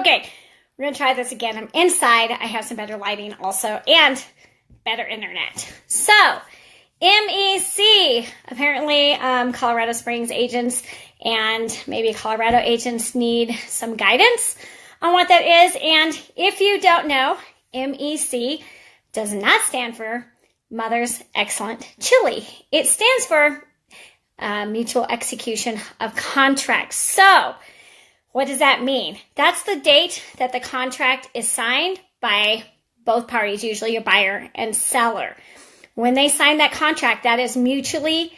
Okay, we're going to try this again. I'm inside. I have some better lighting also and better internet. So, MEC, apparently Colorado Springs agents and maybe Colorado agents need some guidance on what that is. And if you don't know, MEC does not stand for Mother's Excellent Chili. It stands for Mutual Execution of Contracts. So, what does that mean? That's the date that the contract is signed by both parties, usually your buyer and seller. When they sign that contract, that is mutually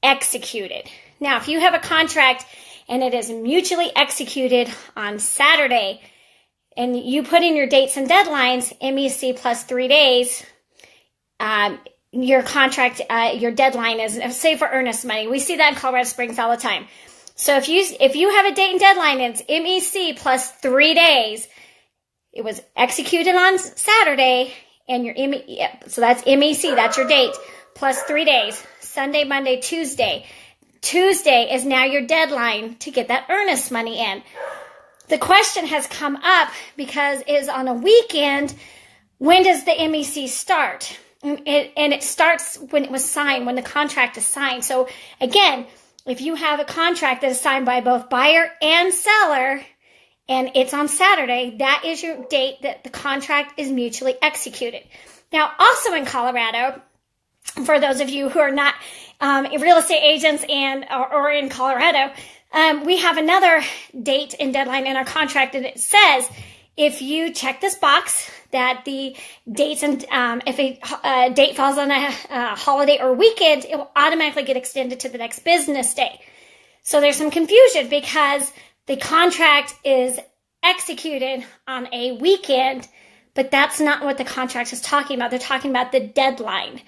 executed. Now, if you have a contract and it is mutually executed on Saturday and you put in your dates and deadlines, MEC plus 3 days, your contract, your deadline is, say for earnest money. We see that in Colorado Springs all the time. So if you have a date and deadline, it's MEC plus 3 days. It was executed on Saturday, and your so that's MEC, that's your date, plus 3 days. Sunday, Monday, Tuesday. Tuesday is now your deadline to get that earnest money in. The question has come up because it is on a weekend. When does the MEC start? And it starts when it was signed, when the contract is signed. So again, if you have a contract that is signed by both buyer and seller, and it's on Saturday, that is your date that the contract is mutually executed. Now, also in Colorado, for those of you who are not real estate agents or in Colorado, we have another date and deadline in our contract, and it says if you check this box that the dates and if a date falls on a holiday or weekend, it will automatically get extended to the next business day. So there's some confusion because the contract is executed on a weekend, but that's not what the contract is talking about. They're talking about the deadline.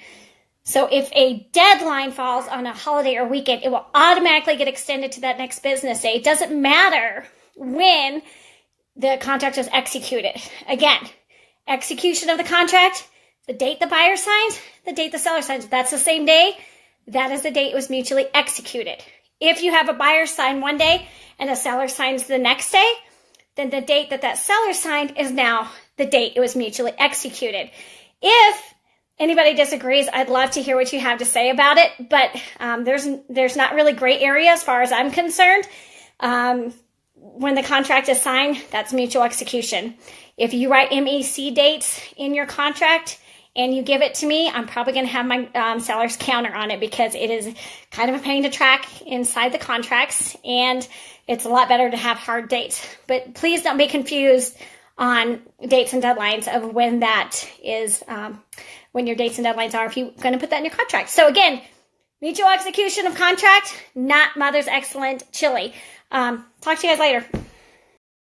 So if a deadline falls on a holiday or weekend, it will automatically get extended to that next business day. It doesn't matter when the contract was executed. Again, execution of the contract, the date the buyer signs, the date the seller signs. If that's the same day, that is the date it was mutually executed. If you have a buyer sign one day and a seller signs the next day, then the date that seller signed is now the date it was mutually executed. If anybody disagrees, I'd love to hear what you have to say about it, but there's not really gray area as far as I'm concerned. When the contract is signed, that's mutual execution. If you write MEC dates in your contract and you give it to me, I'm probably going to have my seller's counter on it because it is kind of a pain to track inside the contracts, and it's a lot better to have hard dates. But please don't be confused on dates and deadlines of when that is, when your dates and deadlines are, if you're going to put that in your contract. So again, mutual execution of contract, not Mother's Excellent Chili. Talk to you guys later.